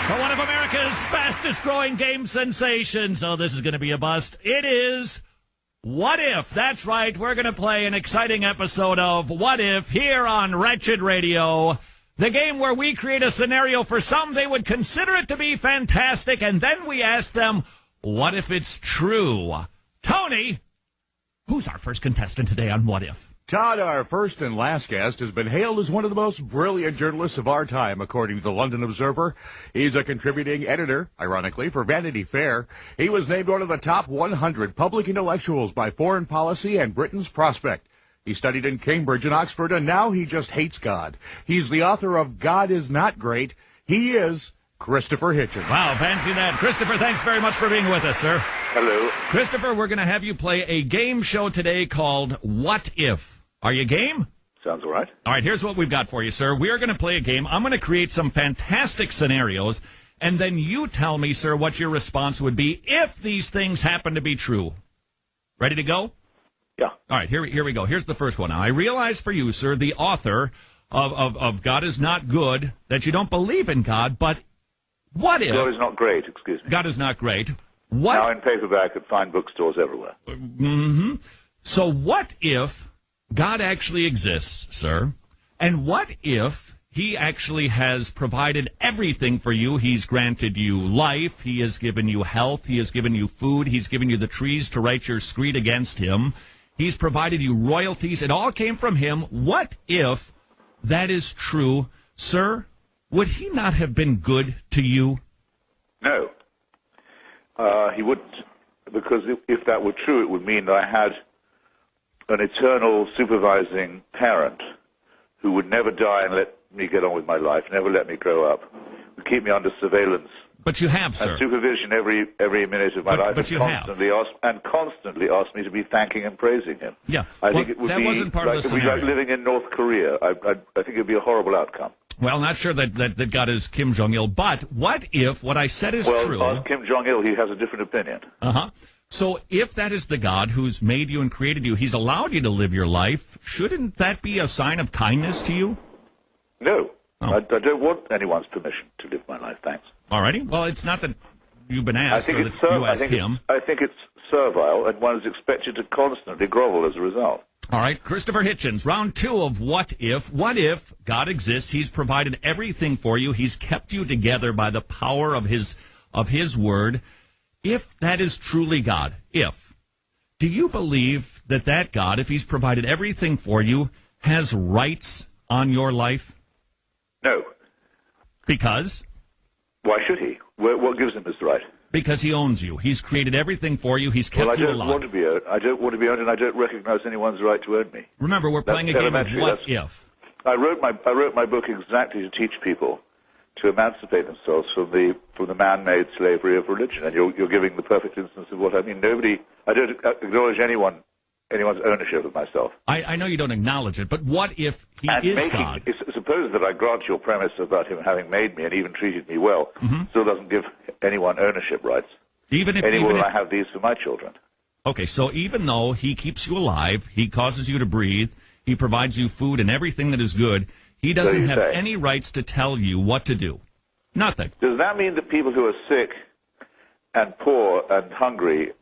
For one of America's fastest-growing game sensations, oh, this is going to be a bust. It is What If. That's right, we're going to play an exciting episode of What If here on Wretched Radio, the game where we create a scenario for some they would consider it to be fantastic, and then we ask them, what if it's true? Tony, who's our first contestant today on What If? Todd, our first and last guest, has been hailed as one of the most brilliant journalists of our time, according to the London Observer. He's a contributing editor, ironically, for Vanity Fair. He was named one of the top 100 public intellectuals by Foreign Policy and Britain's Prospect. He studied in Cambridge and Oxford, and now he just hates God. He's the author of God Is Not Great. He is Christopher Hitchen. Wow, fancy that. Christopher, thanks very much for being with us, sir. Hello. Christopher, we're going to have you play a game show today called What If. Are you game? Sounds all right. All right, here's what we've got for you, sir. We are going to play a game. I'm going to create some fantastic scenarios, and then you tell me, sir, what your response would be if these things happen to be true. Ready to go? Yeah. All right, here we go. Here's the first one. Now, I realize for you, sir, the author of God Is Not Good, that you don't believe in God, but what if... God is not great, excuse me. God is not great. What? Now in paperback at fine bookstores everywhere. Mm-hmm. So what if God actually exists, sir? And what if he actually has provided everything for you? He's granted you life. He has given you health. He has given you food. He's given you the trees to write your screed against him. He's provided you royalties. It all came from him. What if that is true? Sir, would he not have been good to you? No. He wouldn't. Because if that were true, it would mean that I had an eternal supervising parent who would never die and let me get on with my life, never let me grow up, would keep me under surveillance. But you have, sir. And supervision every minute of my life. But you constantly asked me to be thanking and praising him. Yeah. I think it would that wasn't part of the scenario. It would be like living in North Korea. I think it would be a horrible outcome. Well, not sure that God is Kim Jong-il, but what if what I said is true? Well, ask Kim Jong-il. He has a different opinion. Uh-huh. So if that is the God who's made you and created you, he's allowed you to live your life, shouldn't that be a sign of kindness to you? No. Oh. I don't want anyone's permission to live my life, thanks. All righty. Well, it's not that you've been asked I or think that you asked him. I think it's servile, and one is expected to constantly grovel as a result. All right. Christopher Hitchens, round two of What If. What if God exists? He's provided everything for you. He's kept you together by the power of his word. If that is truly God, do you believe that God, if he's provided everything for you, has rights on your life? No. Because? Why should he? What gives him this right? Because he owns you. He's created everything for you. He's kept you alive. I don't want to be owned. I don't want to be owned, and I don't recognize anyone's right to own me. Remember, we're playing a game of What If. I wrote my book exactly to teach people to emancipate themselves from the man-made slavery of religion, and you're giving the perfect instance of what I mean. I don't acknowledge anyone's ownership of myself. I know you don't acknowledge it, but what if he is God? Suppose that I grant your premise about him having made me and even treated me well, still doesn't give anyone ownership rights. Any more than I have these for my children. Okay, so even though he keeps you alive, he causes you to breathe, he provides you food and everything that is good, he doesn't have any rights to tell you what to do. Nothing. Does that mean that people who are sick and poor and hungry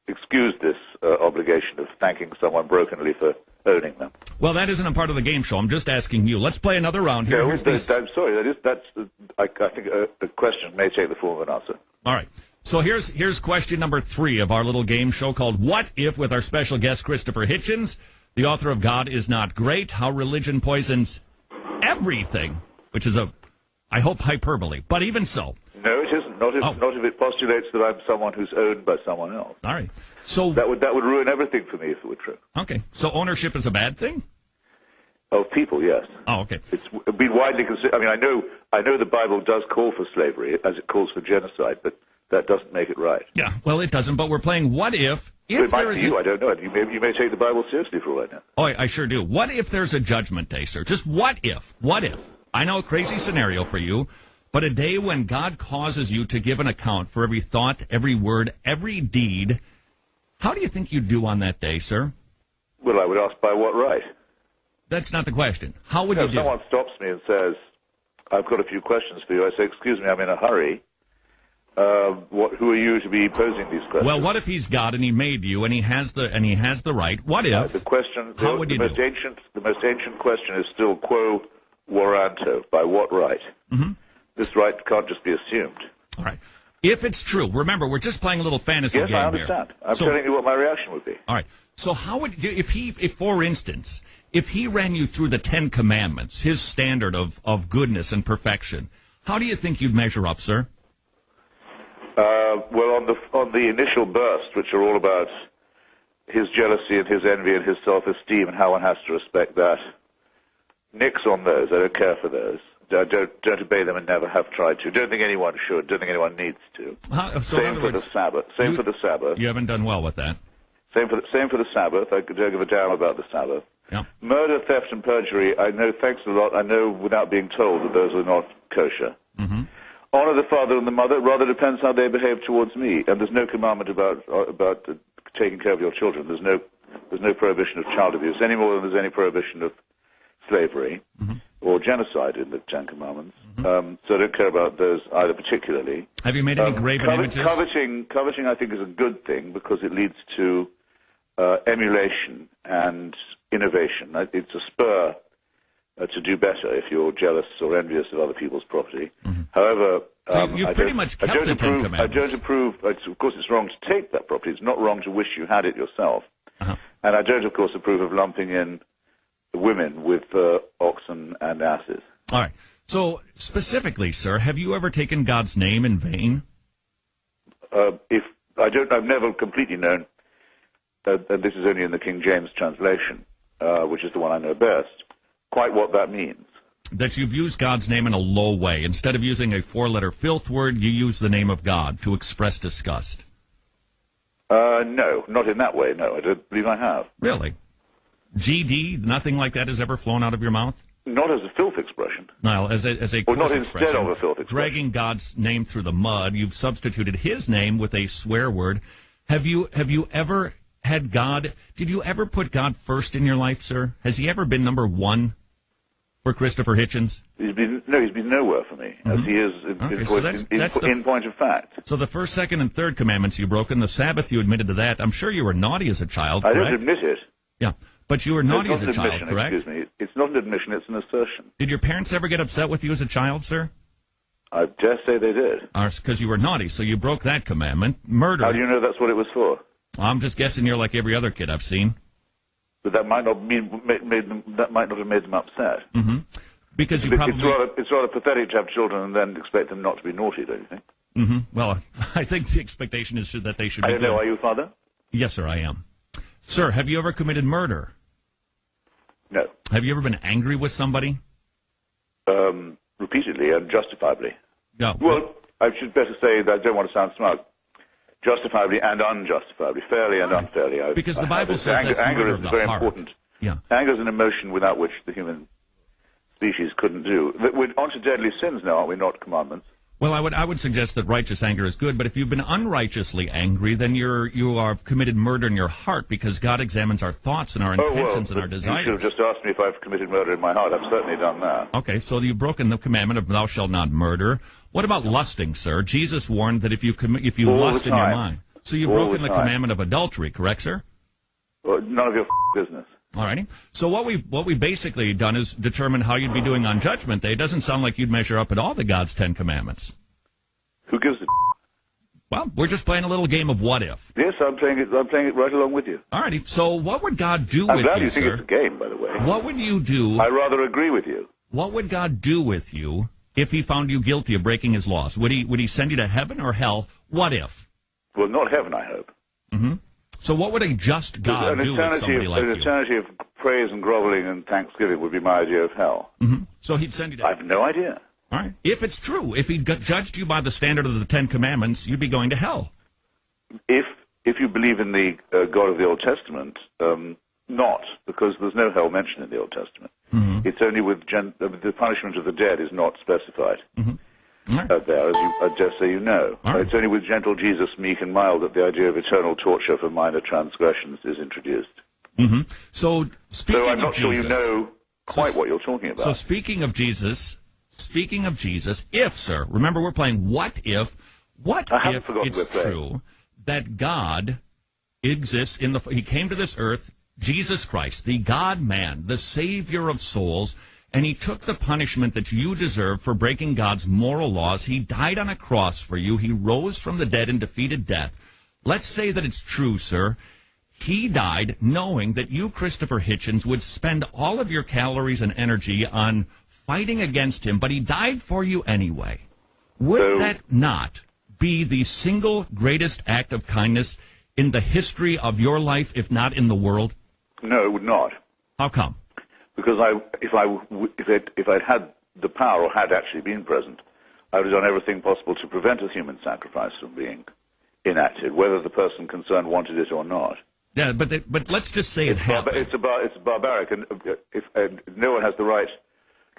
excuse this obligation of thanking someone brokenly for owning them? Well, that isn't a part of the game show. I'm just asking you. Let's play another round here. No, I'm sorry. I think a question may take the form of an answer. All right. So here's question number 3 of our little game show called What If, with our special guest Christopher Hitchens, the author of God Is Not Great, How Religion Poisons Everything, which is I hope, hyperbole, but even so. No, it isn't. Not if it postulates that I'm someone who's owned by someone else. All right. So that would ruin everything for me if it were true. Okay. So ownership is a bad thing? Of people, yes. Oh, okay. It's been widely considered. I mean, I know the Bible does call for slavery as it calls for genocide, but that doesn't make it right. Yeah, well, it doesn't, but we're playing What If. It might be you, I don't know. You may take the Bible seriously for all I know. Oh, I sure do. What if there's a judgment day, sir? Just what if? What if? I know a crazy scenario for you, but a day when God causes you to give an account for every thought, every word, every deed. How do you think you'd do on that day, sir? Well, I would ask by what right? That's not the question. How would you do? If someone stops me and says, I've got a few questions for you. I say, excuse me, I'm in a hurry. Who are you to be posing these questions? Well, what if he's God and he made you and he has the right? What if? The question, how would you do? The most ancient question is still quo warranto, by what right? Mm-hmm. This right can't just be assumed. All right. If it's true, remember, we're just playing a little fantasy game here. Yes, I understand. I'm telling you what my reaction would be. All right. So how would you, if for instance, if he ran you through the 10 Commandments, his standard of goodness and perfection, how do you think you'd measure up, sir? Well, on the initial burst, which are all about his jealousy and his envy and his self-esteem and how one has to respect that, nix on those. I don't care for those. I don't obey them and never have tried to. Don't think anyone should. Don't think anyone needs to. Same for the Sabbath. For the Sabbath. You haven't done well with that. Same for the Sabbath. I don't give a damn about the Sabbath. Yeah. Murder, theft, and perjury. I know. Thanks a lot. I know without being told that those are not kosher. Mm-hmm. Honor the father and the mother. Rather depends how they behave towards me. And there's no commandment about taking care of your children. There's no prohibition of child abuse any more than there's any prohibition of slavery or genocide in the Ten Commandments. So I don't care about those either particularly. Have you made any graven images? Coveting, I think, is a good thing because it leads to emulation and innovation. It's a spur to do better if you're jealous or envious of other people's property. However, so you've pretty much kept the Ten Commandments. I don't approve. Of course, it's wrong to take that property. It's not wrong to wish you had it yourself. And I don't, of course, approve of lumping in women with oxen and asses. All right. So specifically, sir, have you ever taken God's name in vain? I've never completely known. And this is only in the King James translation, which is the one I know best. Quite what that means. That you've used God's name in a low way. Instead of using a 4-letter filth word, you use the name of God to express disgust. No, not in that way. No, I don't believe I have. Really? GD, nothing like that has ever flown out of your mouth? Not as a filth expression. No, as a or not expression, instead of a filth expression. Dragging God's name through the mud, you've substituted his name with a swear word. Have you ever had God? Did you ever put God first in your life, sir? Has he ever been number one for Christopher Hitchens? He's been nowhere for me, as he is in point of fact. So the first, second, and third commandments you broke. In the Sabbath, you admitted to that. I'm sure you were naughty as a child, correct? I don't admit it. Yeah, but you were naughty as a child, correct? Excuse me. It's not an admission, it's an assertion. Did your parents ever get upset with you as a child, sir? I dare say they did. Because you were naughty, so you broke that commandment. Murder. How do you know that's what it was for? I'm just guessing you're like every other kid I've seen. But that might not have made them upset. Mm-hmm. Because you probably... It's rather pathetic to have children and then expect them not to be naughty, don't you think? Mm-hmm. Well, I think the expectation is that they should be I don't know. Are you a father? Yes, sir, I am. Sir, have you ever committed murder? No. Have you ever been angry with somebody? Repeatedly and justifiably. No. Well, I should better say that I don't want to sound smug. Justifiably and unjustifiably, fairly and unfairly. Because the Bible says that's anger is very heart. important. Yeah. Anger is an emotion without which the human species couldn't do. We're on to deadly sins now, aren't we? Not commandments. Well, I would suggest that righteous anger is good, but if you've been unrighteously angry, then you are committed murder in your heart, because God examines our thoughts and our intentions and our desires. You should have just asked me if I've committed murder in my heart. I've certainly done that. Okay, so you've broken the commandment of thou shalt not murder. What about lusting, sir? Jesus warned that if you lust in your mind. So you've broken the commandment of adultery, correct, sir? Well, none of your business. All righty. So what we basically done is determine how you'd be doing on Judgment Day. It doesn't sound like you'd measure up at all to God's 10 Commandments. Who gives it? Well, we're just playing a little game of what if. Yes, I'm playing it right along with you. All righty. So what would God do with you, sir? I'm glad you think it's a game, by the way. What would you do? I rather agree with you. What would God do with you if he found you guilty of breaking his laws? Would he send you to heaven or hell? What if? Well, not heaven, I hope. Mm-hmm. So what would a just God do with somebody like you? An eternity of praise and groveling and thanksgiving would be my idea of hell. Mm-hmm. So he'd send you to heaven. I have no idea. All right. If it's true, if he judged you by the standard of the 10 Commandments, you'd be going to hell. If you believe in the God of the Old Testament, not, because there's no hell mentioned in the Old Testament. Mm-hmm. It's only with the punishment of the dead is not specified. Mm-hmm. Right. There, as I dare say you know. Right. It's only with gentle Jesus, meek and mild, that the idea of eternal torture for minor transgressions is introduced. Mm-hmm. So I'm not sure you know quite what you're talking about. So speaking of Jesus, speaking of Jesus, if, sir, remember we're playing what if it's true that God exists he came to this earth, Jesus Christ, the God-man, the Savior of souls, and he took the punishment that you deserve for breaking God's moral laws. He died on a cross for you. He rose from the dead and defeated death. Let's say that it's true, sir. He died knowing that you, Christopher Hitchens, would spend all of your calories and energy on fighting against him, but he died for you anyway. Would that not be the single greatest act of kindness in the history of your life, if not in the world? No, it would not. How come? Because if I'd had the power or had actually been present, I would have done everything possible to prevent a human sacrifice from being enacted, whether the person concerned wanted it or not. Yeah, but let's just say it happened. It's barbaric, and no one has the right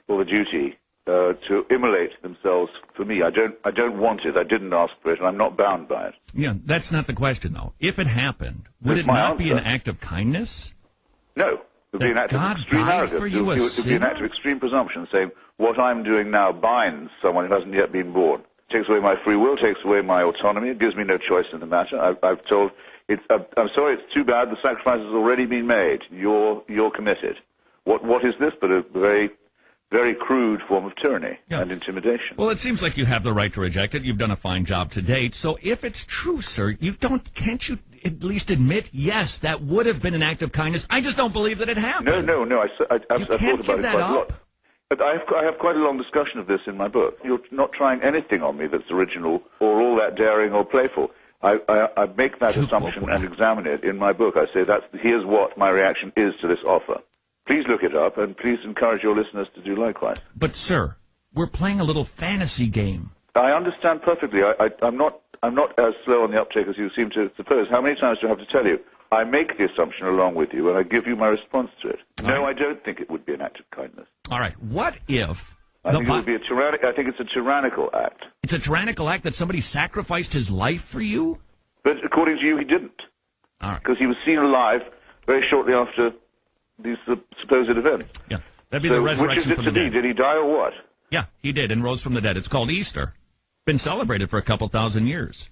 or the duty to immolate themselves for me. I don't want it. I didn't ask for it, and I'm not bound by it. Yeah, that's not the question, though. If it happened, would it not be an act of kindness? No. It would be an act of extreme arrogance. It would be an act of extreme presumption, saying what I'm doing now binds someone who hasn't yet been born. It takes away my free will, takes away my autonomy. It gives me no choice in the matter. I'm sorry, it's too bad. The sacrifice has already been made. You're committed. What is this but a very, very crude form of tyranny and intimidation? Well, it seems like you have the right to reject it. You've done a fine job to date. So if it's true, sir, can't you at least admit, yes, that would have been an act of kindness? I just don't believe that it happened. No. I thought about it quite a lot. But I have quite a long discussion of this in my book. You're not trying anything on me that's original or all that daring or playful. I make that assumption and examine it in my book. I say here's what my reaction is to this offer. Please look it up, and please encourage your listeners to do likewise. But, sir, we're playing a little fantasy game. I understand perfectly. I'm not as slow on the uptake as you seem to suppose. How many times do I have to tell you? I make the assumption along with you, and I give you my response to it. No, I don't think it would be an act of kindness. All right. What if... I think it would be I think it's a tyrannical act. It's a tyrannical act that somebody sacrificed his life for you? But according to you, he didn't. All right. Because he was seen alive very shortly after these supposed events. Yeah, that'd be the resurrection from the dead. Did he die or what? Yeah, he did and rose from the dead. It's called Easter. Been celebrated for a couple thousand years.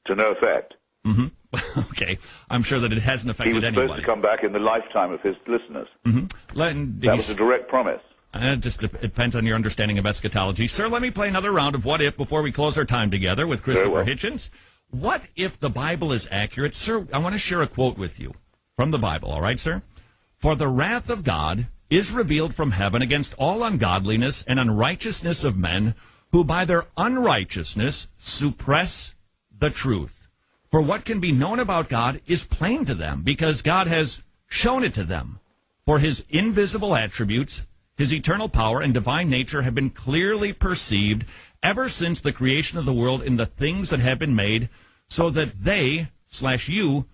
To no effect. Mm-hmm. Okay. I'm sure that it hasn't affected anybody. He was supposed to come back in the lifetime of his listeners. Mm-hmm. That was a direct promise. It just depends on your understanding of eschatology. Sir, let me play another round of What If before we close our time together with Christopher Hitchens. What if the Bible is accurate? Sir, I want to share a quote with you from the Bible, all right, sir? For the wrath of God is revealed from heaven against all ungodliness and unrighteousness of men who by their unrighteousness suppress the truth. For what can be known about God is plain to them, because God has shown it to them. For his invisible attributes, his eternal power and divine nature have been clearly perceived ever since the creation of the world in the things that have been made, so that they/you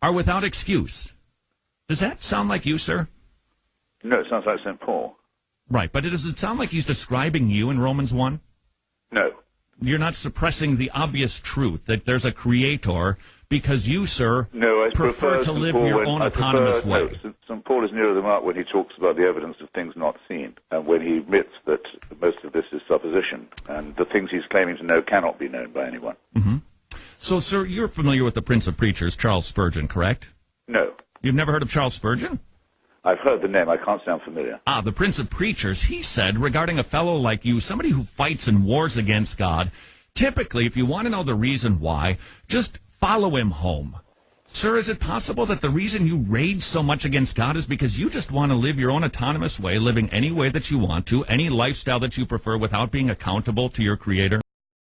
are without excuse. Does that sound like you, sir? No, it sounds like St. Paul. Right, but does it sound like he's describing you in Romans 1? No. You're not suppressing the obvious truth that there's a creator because you, sir, prefer to live your own autonomous way. No, St. Paul is nearer the mark when he talks about the evidence of things not seen, and when he admits that most of this is supposition, and the things he's claiming to know cannot be known by anyone. Mm-hmm. So, sir, you're familiar with the Prince of Preachers, Charles Spurgeon, correct? No. You've never heard of Charles Spurgeon? I've heard the name. I can't sound familiar. The Prince of Preachers, he said regarding a fellow like you, somebody who fights and wars against God, typically, if you want to know the reason why, just follow him home. Sir, is it possible that the reason you rage so much against God is because you just want to live your own autonomous way, living any way that you want to, any lifestyle that you prefer without being accountable to your Creator?